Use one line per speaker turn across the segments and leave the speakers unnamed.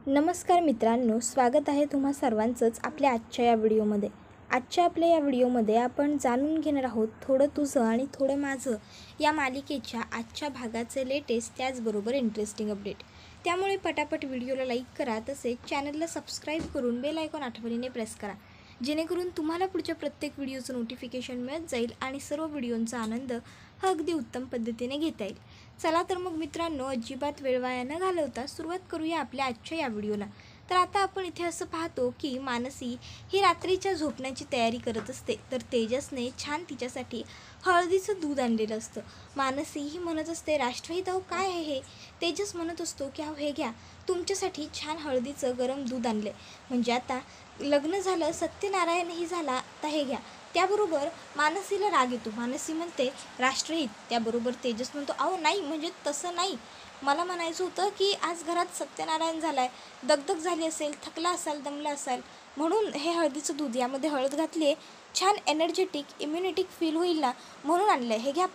नमस्कार मित्रांनो, स्वागत आहे तुम्हा सर्वांचंच आपल्या आजच्या या व्हिडिओमध्ये. आपल्या या व्हिडिओमध्ये आपण जाणून घेणार आहोत थोडं तुझं आणि थोडं माझं या मालिकेच्या आजच्या भागाचे लेटेस्ट त्याचबरोबर इंटरेस्टिंग अपडेट. त्यामुळे पटापट व्हिडिओला लाईक करा, तसेच चॅनलला सबस्क्राईब करून बेल आयकॉन आठवणीने प्रेस करा, जेणेकरून तुम्हाला पुढच्या प्रत्येक व्हिडिओचं नोटिफिकेशन मिळत जाईल आणि सर्व व्हिडिओंचा आनंद हा अगदी उत्तम पद्धतीने घेता येईल. चला तर मग मित्रांनो, अजिबात वेळ वाया न घालवता सुरुवात करूया आपल्या आजच्या या व्हिडिओला. तर आता आपण इथे असं पाहतो की मानसी ही रात्रीच्या झोपण्याची तयारी करत असते, तर तेजसने छान तिच्यासाठी हळदीचं दूध आणलेलं असतं. मानसी ही म्हणत असते, राष्ट्रहित अहो काय आहे हे? तेजस म्हणत असतो की अहो हे घ्या, तुमच्यासाठी छान हळदीचं गरम दूध आणले. म्हणजे आता लग्न झालं, सत्यनारायणही झाला, आता हे घ्या. त्याबरोबर मानसीला राग येतो. मानसी म्हणते राष्ट्रहित. त्याबरोबर तेजस म्हणतो अहो नाही, म्हणजे तसं नाही, मला म्हणायचं होतं की आज घरात सत्यनारायण झाला आहे, दगदग झाली असेल, थकला असाल, दमला असाल, म्हणून हे हळदीचं दूध, यामध्ये हळद घातली आहे, छान एनर्जेटिक इम्युनिटिक फील होईल ना, म्हणून आणलं आहे, हे घ्या,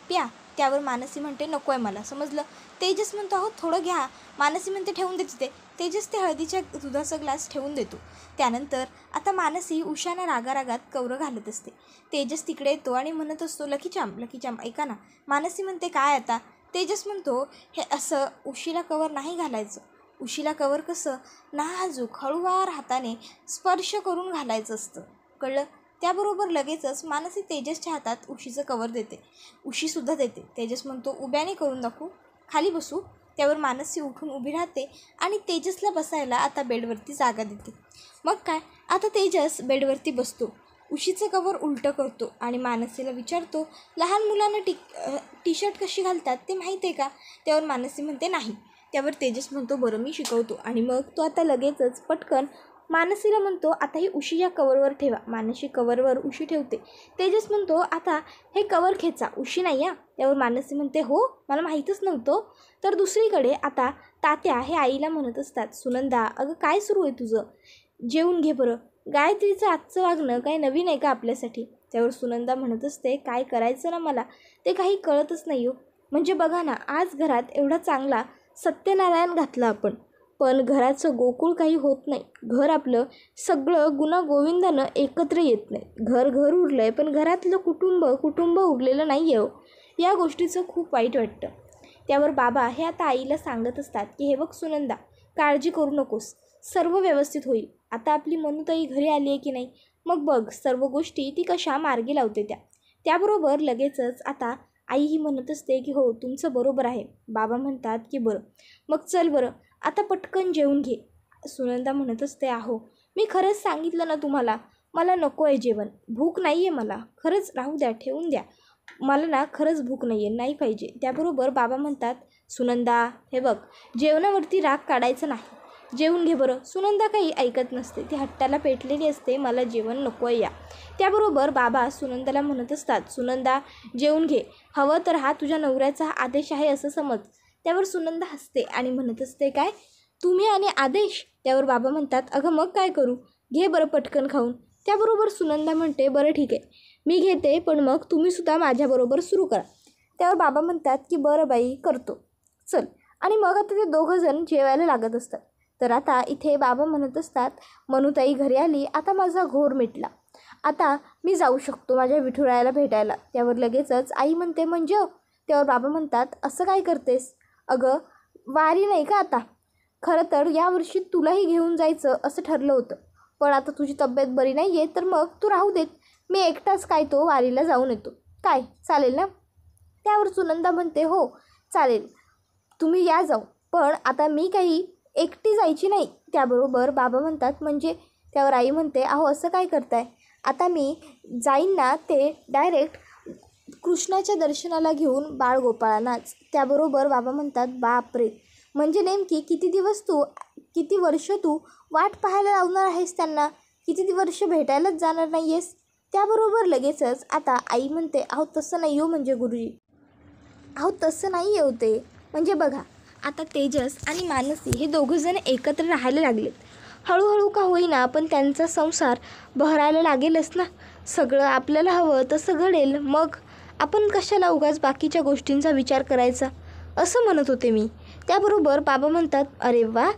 प्या. त्यावर मानसी म्हणते नको आहे मला, समजलं. तेजस म्हणतो अहो थोडं घ्या. मानसी म्हणते ठेवून देते ते. तेजस ते हळदीच्या दुधाचा ग्लास ठेवून देतो. त्यानंतर आता मानसी उषानं रागारागात कवरं घालत असते. तेजस तिकडे येतो आणि म्हणत असतो लकीचाम ऐका ना. मानसी म्हणते काय आता? तेजस म्हणतो हे असं उशीला कवर नाही घालायचं. उशीला कवर कसं नाजूक हळूवार हाताने स्पर्श करून घालायचं असतं, कळलं? त्याबरोबर लगेचच मानसी तेजसच्या हातात उशीचं कवर देते. उशीसुद्धा देते. तेजस म्हणतो उभ्याने करून दाखवू, खाली बसू. त्यावर मानसी उठून उभी राहते आणि तेजसला बसायला आता बेडवरती जागा देते. मग काय, आता तेजस बेडवरती बसतो, उशीचं कवर उलटं करतो आणि मानसीला विचारतो लहान मुलांना टी शर्ट कशी घालतात ते माहीत आहे का? त्यावर मानसी म्हणते नाही. त्यावर तेजस म्हणतो बरं मी शिकवतो. आणि मग तो आता लगेचच पटकन मानसीला म्हणतो आता ही उशी या कवरवर ठेवा. मानसी कवरवर उशी ठेवते. तेजस म्हणतो आता हे कवर खेचा, उशी नाही. त्यावर मानसी म्हणते हो, मला माहीतच नव्हतं. तर दुसरीकडे आता तात्या हे आईला म्हणत असतात सुनंदा अगं काय सुरू आहे तुझं, जेवून घे बरं. गायत्रीचं आजचं वागणं काय नवीन आहे का आपल्यासाठी? त्यावर सुनंदा म्हणत असते काय करायचं ना मला ते काही कळतच नाही हो. म्हणजे बघा ना, आज घरात एवढा चांगला सत्यनारायण घातला आपण, पण घराचं गोकुळ काही होत नाही. घर आपलं सगळं गुणागोविंदानं एकत्र येत नाही. घर उरलं आहे, पण घरातलं कुटुंब उरलेलं नाही आहे. या गोष्टीचं खूप वाईट वाटतं. त्यावर बाबा हे आता आईला सांगत असतात की हे बघ सुनंदा, काळजी करू नकोस, सर्व व्यवस्थित होईल. आता आपली मनुताई घरी आली आहे की नाही, मग बघ सर्व गोष्टी ती कशा मार्गी लावते त्याबरोबर लगेचच आता आई ही म्हणत असते की हो तुमचं बरोबर आहे. बाबा म्हणतात की बरं मग चल बरं आता पटकन जेवून घे. सुनंदा म्हणत असते अहो मी खरंच सांगितलं ना तुम्हाला, मला नको आहे जेवण, भूक नाही आहे मला, खरंच राहू द्या, ठेवून द्या, मला ना खरंच भूक नाही आहे, नाही पाहिजे. त्याबरोबर बाबा म्हणतात सुनंदा हे बघ जेवणावरती राग काढायचं नाही, जेवून घे बरं. सुनंदा काही ऐकत नसते, ती हट्टाला पेटलेली असते, मला जेवण नको आहे या. त्याबरोबर बाबा सुनंदाला म्हणत असतात सुनंदा जेवून घे, हवं तर हा तुझ्या नवऱ्याचा आदेश आहे असं समज. त्यावर सुनंदा हसते आणि म्हणत असते काय तुम्ही आणि आदेश? त्यावर बाबा म्हणतात अगं मग काय करू, घे बरं पटकन खाऊन. त्याबरोबर सुनंदा म्हणते बरं ठीक आहे मी घेते, पण मग तुम्हीसुद्धा माझ्याबरोबर सुरू करा. त्यावर बाबा म्हणतात की बरं बाई करतो, चल. आणि मग आता ते दोघंजण जेवायला लागत असतात. तर आता इथे बाबा म्हणत असतात मनुताई घरी आली, आता माझा घोर मिटला, आता मी जाऊ शकतो माझ्या विठुरायाला भेटायला. त्यावर लगेचच आई म्हणते म्हणजे? त्यावर बाबा म्हणतात असं काय करतेस अगं, वारी नाही का आता? खरं तर यावर्षी तुलाही घेऊन जायचं असं ठरलं होतं, पण आता तुझी तब्येत बरी नाही आहे, तर मग तू राहू देत, मी एकटाच काय तो वारीला जाऊन येतो, काय चालेल ना? त्यावर सुनंदा म्हणते हो चालेल, तुम्ही या जाऊ, पण आता मी काही एकटी जायची नाही. त्याबरोबर बाबा म्हणतात म्हणजे? त्यावर आई म्हणते अहो असं काय करताय, आता मी जाईन ना ते डायरेक्ट कृष्णाच्या दर्शनाला घेऊन बाळगोपाळांनाच. त्याबरोबर बाबा म्हणतात बापरे, म्हणजे नेमकी किती वर्ष तू वाट पाहायला लावणार आहेस त्यांना, किती वर्ष भेटायलाच जाणार नाही आहेस? त्याबरोबर लगेचच आता आई म्हणते अहो तसं नाही हो, म्हणजे गुरुजी अहो तसं नाही होते, म्हणजे बघा आता तेजस आणि मानसी हे दोघंजण एकत्र राहायला लागलेत, हळूहळू का होईना पण त्यांचा संसार बहरायला लागेलच ना. सगळं आपल्याला हवं तसं घडेल, मग आपण कशाला उगाच बाकीच्या गोष्टींचा विचार करायचा, असं म्हणत होते मी. त्याबरोबर बाबा म्हणतात अरे वा,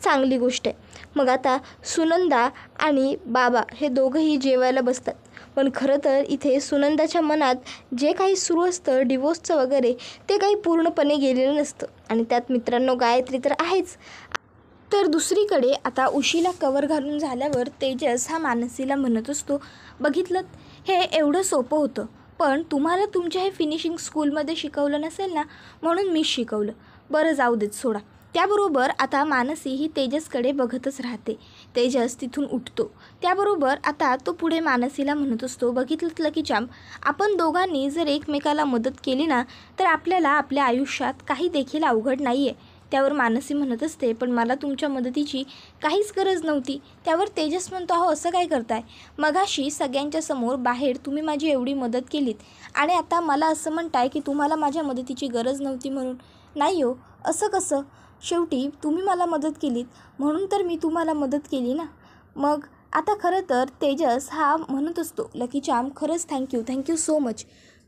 चांगली गोष्ट आहे. मग आता सुनंदा आणि बाबा हे दोघंही जेवायला बसतात. पण खरं तर इथे सुनंदाच्या मनात जे काही सुरू असतं डिवोर्सचं वगैरे ते काही पूर्णपणे गेलेलं नसतं. आणि त्यात मित्रांनो गायत्री तर आहेच. तर दुसरीकडे आता उशीला कवर घालून झाल्यावर तेजस हा मानसीला म्हणत असतो, बघितलं हे एवढं सोपं होतं, पण तुम्हाला तुमच्या हे फिनिशिंग स्कूलमध्ये शिकवलं नसेल ना, म्हणून मीच शिकवलं. बरं जाऊ देत सोडा. त्याबरोबर आता मानसी ही तेजसकडे बघतच राहते. तेजस तिथून उठतो. त्याबरोबर आता तो पुढे मानसीला म्हणत असतो, बघितलं लकी चाम, आपण दोघांनी जर एकमेकाला मदत केली ना तर आपल्याला आपल्या आयुष्यात काही देखील अवघड नाही आहे. त्यावर मानसी म्हणत असते, पण मला तुमच्या मदतीची काहीच गरज नव्हती. त्यावर तेजस म्हणतो, अहो असं काय करताय? मगाशी सगळ्यांच्या समोर बाहेर तुम्ही माझी एवढी मदत केलीत आणि आता मला असं म्हणताय की तुम्हाला माझ्या मदतीची गरज नव्हती म्हणून. नाही हो, असं कसं? शेवटी तुम्ही मला मदत केलीत म्हणून तर मी तुम्हाला मदत केली ना. मग आता खरं तर तेजस हा म्हणत असतो, लकी चाम खरंच थँक्यू सो मच.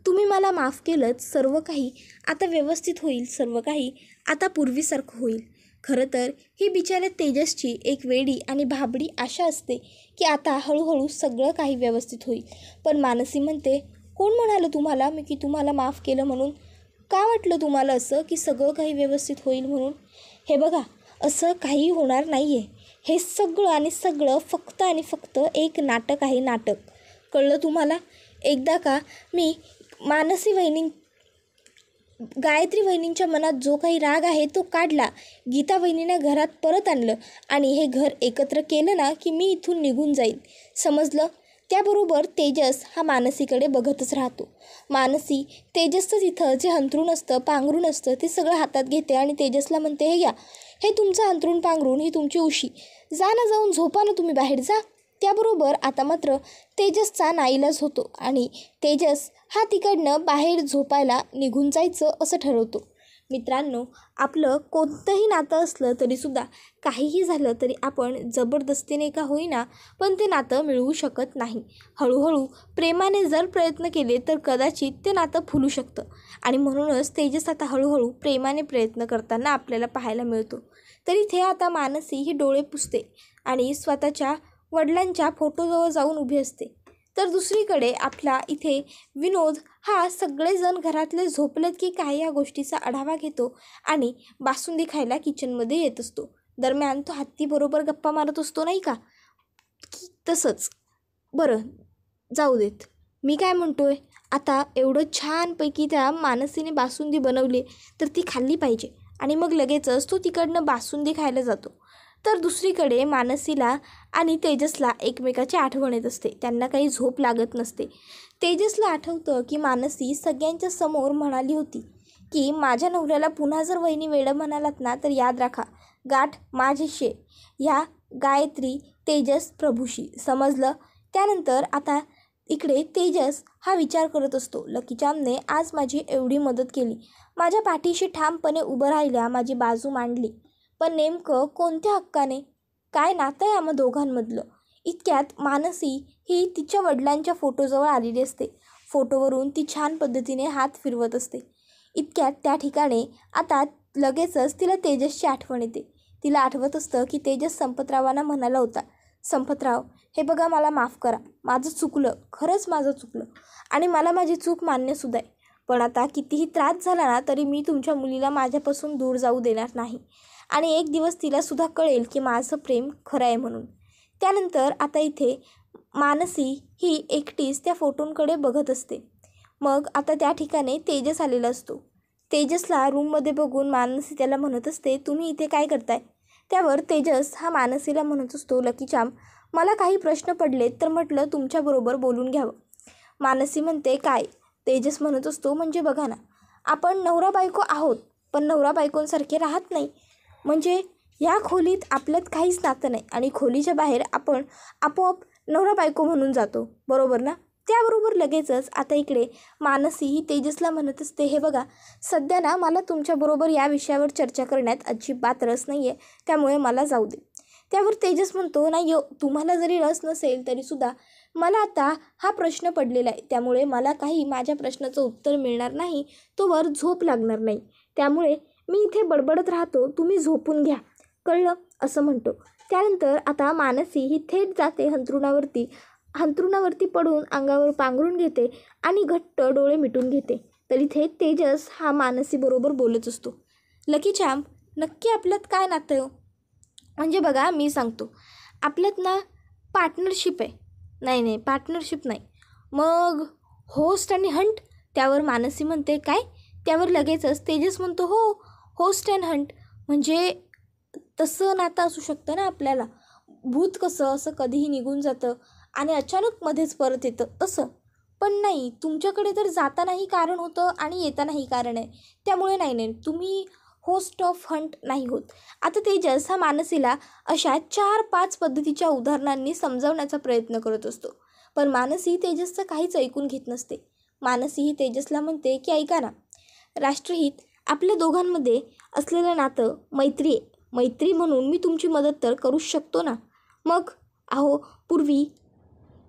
तुम्ही मला माफ केलंत. सर्व काही आता व्यवस्थित होईल. सर्व काही आता पूर्वीसारखं होईल. खरं तर ही बिचाऱ्या तेजसची एक वेडी आणि भाबडी आशा असते की आता हळूहळू सगळं काही व्यवस्थित होईल. पण मानसी म्हणते, कोण म्हणालं तुम्हाला मी की तुम्हाला माफ केलं म्हणून? का वाटलं तुम्हाला असं की सगळं काही व्यवस्थित होईल म्हणून? हे बघा, असं काही होणार नाही आहे. हे सगळं आणि सगळं फक्त आणि फक्त एक नाटक आहे, नाटक. कळलं तुम्हाला? एकदा का मी मानसी वहिनी गायत्री वहिनींच्या मनात जो काही राग आहे तो काढला, गीता वहिनींना घरात परत आणलं आणि हे घर एकत्र केलं ना की मी इथून निघून जाईल. समजलं? त्याबरोबर तेजस हा मानसीकडे बघतच राहतो. मानसी तेजसचं तिथं जे अंथरूण असतं, पांघरूण असतं, ते सगळं हातात घेते आणि तेजसला म्हणते, हे घ्या, हे तुमचं अंथरूण पांघरूण, ही तुमची उशी. जा ना, जाऊन झोपा ना तुम्ही, बाहेर जा. त्याबरोबर आता मात्र तेजसचा नाईलाज होतो आणि तेजस हा तिकडनं बाहेर झोपायला निघून जायचं असं ठरवतो. मित्रांनो, आपलं कोणतंही नातं असलं तरीसुद्धा काहीही झालं तरी आपण जबरदस्तीने का होईना पण ते नातं मिळवू शकत नाही. हळूहळू प्रेमाने जर प्रयत्न केले तर कदाचित ते नातं फुलू शकतं. आणि म्हणूनच तेजस आता हळूहळू प्रेमाने प्रयत्न करताना आपल्याला पाहायला मिळतो. तरी इथे आता मानसी ही डोळे पुसते आणि स्वतःच्या वडिलांच्या फोटोजवळ जाऊन उभी असते. तर दुसरीकडे आपला इथे विनोद हा सगळेजण घरातले झोपलेत की काय या गोष्टीचा आढावा घेतो आणि बासुंदी खायला किचनमध्ये येत असतो. दरम्यान तो हत्तीबरोबर गप्पा मारत असतो, नाही का? तसंच. बरं जाऊ देत. मी काय म्हणतोय, आता एवढं छानपैकी त्या मानसीने बासुंदी बनवली तर ती खाल्ली पाहिजे. आणि मग लगेचच तो तिकडनं बासुंदी खायला जातो. तर दुसरीकडे मानसीला आणि तेजसला एकमेकाची आठवण येत असते. त्यांना काही झोप लागत नसते. तेजसला आठवतं की मानसी सगळ्यांच्या समोर म्हणाली होती की माझ्या नवऱ्याला पुन्हा जर वहिनी वेडं म्हणालात ना तर याद राखा, गाठ माझीशी ह्या गायत्री तेजस प्रभूशी. समजलं? त्यानंतर आता इकडे तेजस हा विचार करत असतो, लकी चामने आज माझी एवढी मदत केली, माझ्या पाठीशी ठामपणे उभं राहिल्या, माझी बाजू मांडली, पण नेमकं कोणत्या हक्काने? काय नातं आहे आम्हा दोघांमधलं? इतक्यात मानसी ही तिच्या वडिलांच्या फोटोजवळ आलेली असते. फोटोवरून ती छान पद्धतीने हात फिरवत असते. इतक्यात त्या ठिकाणी आता लगेचच तिला तेजसची आठवण येते. तिला आठवत असतं की तेजस संपतरावांना म्हणाला होता, संपतराव हे बघा, मला माफ करा, माझं चुकलं, खरंच माझं चुकलं आणि मला माझी चूक मान्यसुद्धा आहे. पण आता कितीही त्रास झाला ना तरी मी तुमच्या मुलीला माझ्यापासून दूर जाऊ देणार नाही आणि एक दिवस तिलासुद्धा कळेल की माझं प्रेम खरं आहे म्हणून. त्यानंतर आता इथे मानसी ही एकटीच त्या फोटोंकडे बघत असते. मग आता त्या ठिकाणी तेजस आलेला असतो. तेजसला रूममध्ये बघून मानसी त्याला म्हणत असते, तुम्ही इथे काय करताय? त्यावर तेजस हा मानसीला म्हणत असतो, लकी चाम मला काही प्रश्न पडलेत तर म्हटलं तुमच्याबरोबर बोलून घ्यावं. मानसी म्हणते, काय? तेजस म्हणत असतो, म्हणजे बघा ना, आपण नवरा बायको आहोत पण नवरा बायकोंसारखे राहत नाही. म्हणजे या खोलीत आपल्यात काहीच नातं नाही आणि खोलीच्या बाहेर आपण आपोआप नवरा बायको म्हणून जातो, बरोबर ना? त्याबरोबर लगेचच आता इकडे मानसी ही तेजसला म्हणत असते, हे बघा, सध्या ना मला तुमच्याबरोबर या विषयावर चर्चा करण्यात अजिबात रस नाही आहे, त्यामुळे मला जाऊ दे. त्यावर तेजस म्हणतो, नाही तुम्हाला जरी रस नसेल तरीसुद्धा मला आता हा प्रश्न पडलेला आहे, त्यामुळे मला काही माझ्या प्रश्नाचं उत्तर मिळणार नाही, तोवर झोप लागणार नाही, त्यामुळे मी इथे बडबडत राहतो, तुम्ही झोपून घ्या. कळलं असं म्हणतो. त्यानंतर आता मानसी ही थेट जाते अंथरुणावरती पडून अंगावर पांघरून घेते आणि घट्ट डोळे मिटून घेते. तर इथे तेजस हा मानसी बरोबर बोलत असतो, लकी चॅम्प नक्की आपल्यात काय नातं आहे? म्हणजे बघा मी सांगतो, आपल्यात ना पार्टनरशिप आहे. नाही पार्टनरशिप नाही, मग होस्ट आणि हंट. त्यावर मानसी म्हणते काय? त्यावर लगेचच तेजस म्हणतो हो, होस्ट अँड हंट. म्हणजे तसं नातं असू शकतं ना आपल्याला. भूत कसं असं कधीही निघून जातं आणि अचानक मध्येच परत येतं तसं. पण नाही, तुमच्याकडे तर जातानाही कारण होतं आणि येतानाही कारण आहे. त्यामुळे नाही तुम्ही होस्ट ऑफ हंट नाही होत. आता तेजस हा मानसीला अशा 4-5 पद्धतीच्या उदाहरणांनी समजावण्याचा प्रयत्न करत असतो. पण मानसी तेजसचं काहीच ऐकून घेत नसते. मानसी ही तेजसला म्हणते की ऐका ना, राष्ट्रहित आपल्या दोघांमध्ये असलेलं नातं मैत्री आहे. मैत्री म्हणून मी तुमची मदत तर करूच शकतो ना. मग अहो, पूर्वी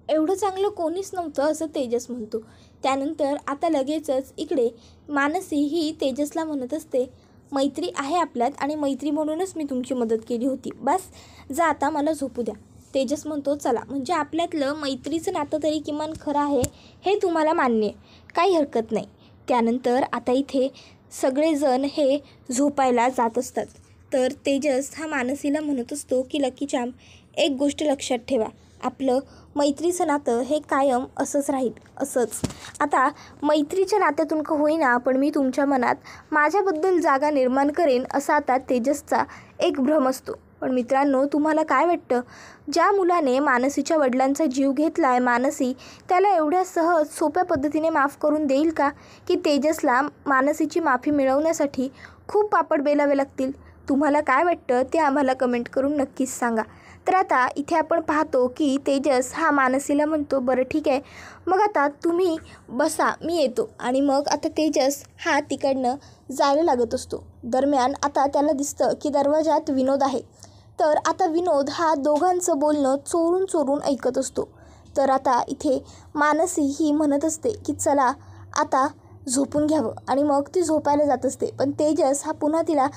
एवढं चांगलं कोणीच नव्हतं असं तेजस म्हणतो. त्यानंतर आता लगेचच इकडे मानसी ही तेजसला म्हणत असते, मैत्री आहे आपल्यात आणि मैत्री म्हणूनच मी तुमची मदत केली होती. बस जा आता, मला झोपू द्या. तेजस म्हणतो चला, म्हणजे आपल्यातलं मैत्रीचं नातं तरी किमान खरं आहे हे तुम्हाला मान्य आहे, काही हरकत नाही. त्यानंतर आता इथे सगळेजण हे झोपायला जात असतात. तर तेजस हा मानसीला म्हणत असतो की लकी चॅम्प, एक गोष्ट लक्षात ठेवा, आपलं मैत्रीचं नातं हे कायम असंच राहील. असंच आता मैत्रीच्या नात्यातून का होईना पण मी तुमच्या मनात माझ्याबद्दल जागा निर्माण करेन असा आता तेजसचा एक भ्रम असतो. पण मित्रांनो, तुम्हाला काय वाटतं, ज्या मुलाने मानसीच्या वडिलांचा जीव घेतला आहे, मानसी त्याला एवढ्या सहज सोप्या पद्धतीने माफ करून देईल का, की तेजसला मानसीची माफी मिळवण्यासाठी खूप पापड बेलावे लागतील? तुम्हाला काय वाटतं ते आम्हाला कमेंट करून नक्कीच सांगा. तर आता इथे आपण पाहतो की तेजस हा मानसीला म्हणतो बरं ठीक आहे, मग आता तुम्ही बसा, मी येतो. आणि मग आता तेजस हा तिकडनं जायला लागत असतो. दरम्यान आता त्याला दिसतं की दरवाजात विनोद आहे. तर आता विनोद हा दोघांचं बोलणं चोरून ऐकत असतो. तर आता इथे मानसी ही म्हणत असते की चला आता झोपून घ्यावं आणि मग ती झोपायला जात असते. पण तेजस हा पुन्हा तिला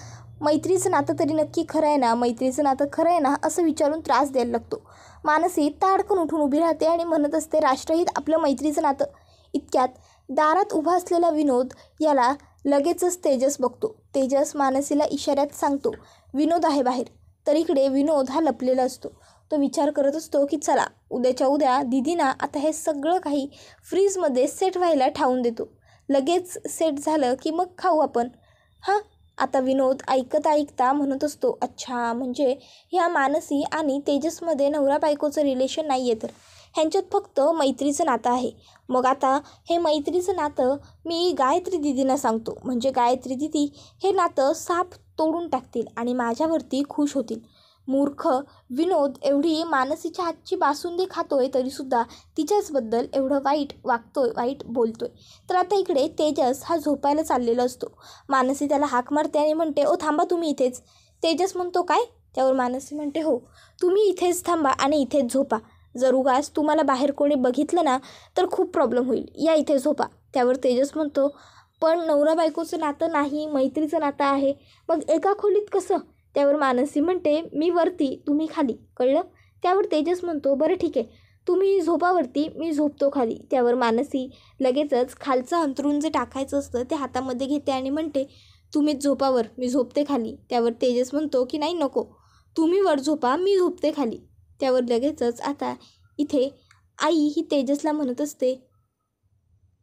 मैत्रीचं नातं तरी नक्की खरं आहे ना, मैत्रीचं नातं खरं आहे ना असं विचारून त्रास द्यायला लागतो. मानसी ताडकन उठून उभी राहते आणि म्हणत असते राष्ट्रहित आपलं मैत्रीचं नातं. इतक्यात दारात उभा असलेला विनोद याला लगेचच तेजस बघतो. तेजस मानसीला इशाऱ्यात सांगतो विनोद आहे बाहेर. तर इकडे विनोद हा लपलेला असतो. तो विचार करत असतो की चला उद्याच्या उद्या दीदीना आता हे सगळं काही फ्रीजमध्ये सेट व्हायला ठेवून देतो. लगेच सेट झालं की मग खाऊ आपण. हां, आता विनोद ऐकता म्हणत असतो अच्छा, म्हणजे ह्या मानसी आणि तेजसमध्ये नवरा बायकोचं रिलेशन नाही आहे, तर ह्यांच्यात फक्त मैत्रीचं नातं आहे. मग आता हे मैत्रीचं नातं मी गायत्री दिदींना सांगतो, म्हणजे गायत्री दिदी हे नातं साफ तोडून टाकतील आणि माझ्यावरती खुश होतील. मूर्ख विनोद एवढी मानसीच्या हातची बासुंदी खातोय तरीसुद्धा तिच्याचबद्दल एवढं वाईट बोलतोय. तर आता इकडे तेजस हा झोपायला चाललेला असतो. मानसी त्याला हाक मारते आणि म्हणते ओ थांबा, तुम्ही इथेच. तेजस म्हणतो काय? त्यावर मानसी म्हणते हो, तुम्ही इथेच थांबा आणि इथेच झोपा. जर उगाच तुम्हाला बाहेर कोणी बघितलं ना तर खूप प्रॉब्लेम होईल, या इथे झोपा. त्यावर तेजस म्हणतो पण नवरा बायकोचं नातं नाही, मैत्रीचं नातं आहे, मग एका खोलीत कसं? त्यावर मानसी म्हणते मी वरती, तुम्ही खाली, कळलं? त्यावर तेजस म्हणतो बरं ठीक आहे, तुम्ही झोपावरती, मी झोपतो खाली. त्यावर मानसी लगेचच खालचं अंथरूण जे टाकायचं असतं ते हातामध्ये घेते आणि म्हणते तुम्हीच झोपावर, मी झोपते खाली. त्यावर तेजस म्हणतो की नाही नको, तुम्ही वर झोपा, मी झोपते खाली. त्यावर लगेचच आता इथे आई ही तेजसला म्हणत असते,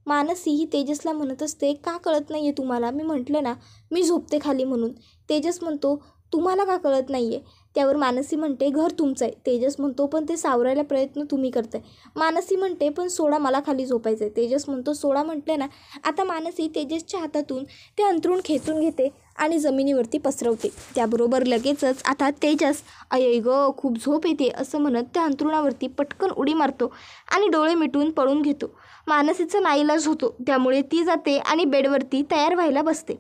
मानसी ही तेजसला म्हणत असते का कळत नाही आहे तुम्हाला, मी म्हटलं ना मी झोपते खाली म्हणून. तेजस म्हणतो तुम्हाला का कळत नाही आहे? त्यावर मानसी म्हणते घर तुमचं आहे. तेजस म्हणतो पण ते सावरायला प्रयत्न तुम्ही करताय. मानसी म्हणते पण सोडा, मला खाली झोपायचं आहे. तेजस म्हणतो सोडा म्हटलं ना. आता मानसी तेजसच्या हातातून ते अंथरूण खेचून घेते आणि जमिनीवरती पसरवते. त्याबरोबर लगेचच आता तेजस अय ग खूप झोप येते असं म्हणत त्या अंथरुणावरती पटकन उडी मारतो आणि डोळे मिटून पळून घेतो. मानसीचा नाईलाज होतो, त्यामुळे ती जाते आणि बेडवरती तयार व्हायला बसते.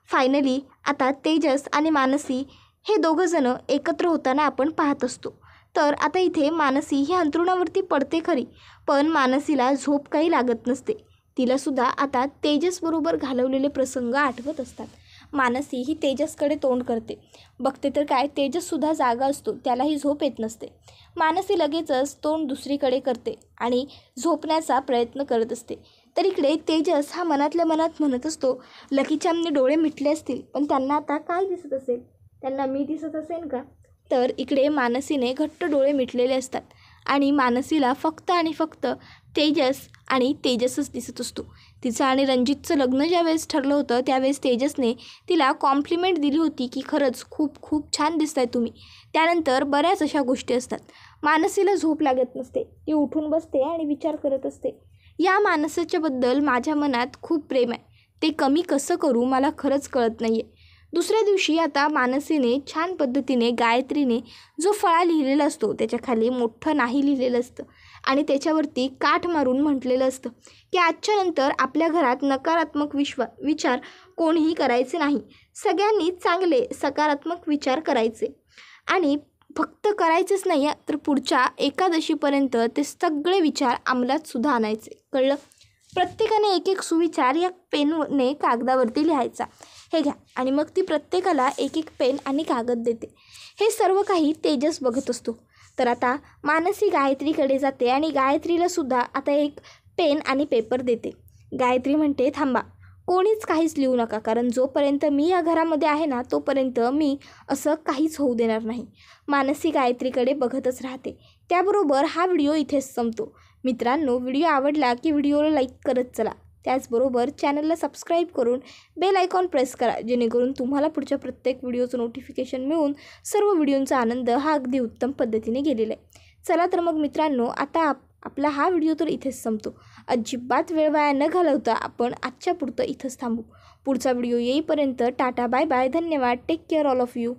फायनली आता तेजस आणि मानसी हे दोघंजणं एकत्र होताना आपण पाहत असतो. तर आता इथे मानसी ही अंथरुणावरती पडते खरी, पण मानसीला झोप काही लागत नसते. तिलासुद्धा आता तेजसबरोबर घालवलेले प्रसंग आठवत असतात. मानसी ही तेजसकडे तोंड करते. बघते तर काय, तेजससुद्धा जागा असतो, त्यालाही झोप येत नसते. मानसी लगेचच तोंड दुसरीकडे करते आणि झोपण्याचा प्रयत्न करत असते. तर इकडे तेजस हा मनातल्या मनात म्हणत असतो, लकीचामने डोळे मिटले असतील, पण त्यांना आता काय दिसत असेल? त्यांना मी दिसत असेल का? तर इकडे मानसीने घट्ट डोळे मिटलेले असतात आणि मानसीला फक्त आणि फक्त तेजस आणि तेजसच दिसत असतो. तिचं आणि रणजितचं लग्न ज्यावेळेस ठरलं होतं त्यावेळेस तेजसने तिला कॉम्प्लिमेंट दिली होती की खरंच खूप खूप छान दिसताय तुम्ही. त्यानंतर बऱ्याच अशा गोष्टी असतात. मानसीला झोप लागत नसते. ती उठून बसते आणि विचार करत असते, या मानसाच्याबद्दल माझ्या मनात खूप प्रेम आहे, ते कमी कसं करू मला खरंच कळत नाही आहे. दुसऱ्या दिवशी आता मानसीने छान पद्धतीने गायत्रीने जो फळा लिहिलेला असतो त्याच्याखाली मोठं नाही लिहिलेलं असतं आणि त्याच्यावरती काठ मारून म्हटलेलं असतं की आजच्या नंतर आपल्या घरात नकारात्मक विचार कोणीही करायचे नाही. सगळ्यांनी चांगले सकारात्मक विचार करायचे आणि फक्त करायचेच नाही तर पुढच्या एकादशीपर्यंत ते सगळे विचार अंमलात सुद्धा आणायचे. कळलं? प्रत्येकाने एक एक सुविचार या पेनने कागदावरती लिहायचा. हे घ्या. आणि मग ती प्रत्येकाला एक एक पेन आणि कागद देते. हे सर्व काही तेजस बघत असतो. तर आता मानसी गायत्रीकडे जाते आणि गायत्रीला सुद्धा आता एक पेन आणि पेपर देते. गायत्री म्हणते, थांबा, कोणीच काहीच लिहू नका, कारण जोपर्यंत मी या घरामध्ये आहे ना तोपर्यंत मी असं काहीच होऊ देणार नाही. मानसी गायत्रीकडे बघतच राहते. त्याबरोबर हा व्हिडिओ इथेच संपतो. मित्रांनो, व्हिडिओ आवडला की व्हिडिओला लाईक करत चला. त्याचबरोबर चॅनलला सबस्क्राईब करून बेल आयकॉन प्रेस करा, जेणेकरून तुम्हाला पुढच्या प्रत्येक व्हिडिओचं नोटिफिकेशन मिळून सर्व व्हिडिओंचा आनंद हा अगदी उत्तम पद्धतीने गेलेला आहे. चला तर मग मित्रांनो, आता आपला हा व्हिडिओ तर इथेच संपतो. अजिबात वेळ वाया न घालवता आपण आजच्या पुरतं इथंच थांबू. पुढचा व्हिडिओ येईपर्यंत टाटा, बाय बाय, धन्यवाद, take care all of you.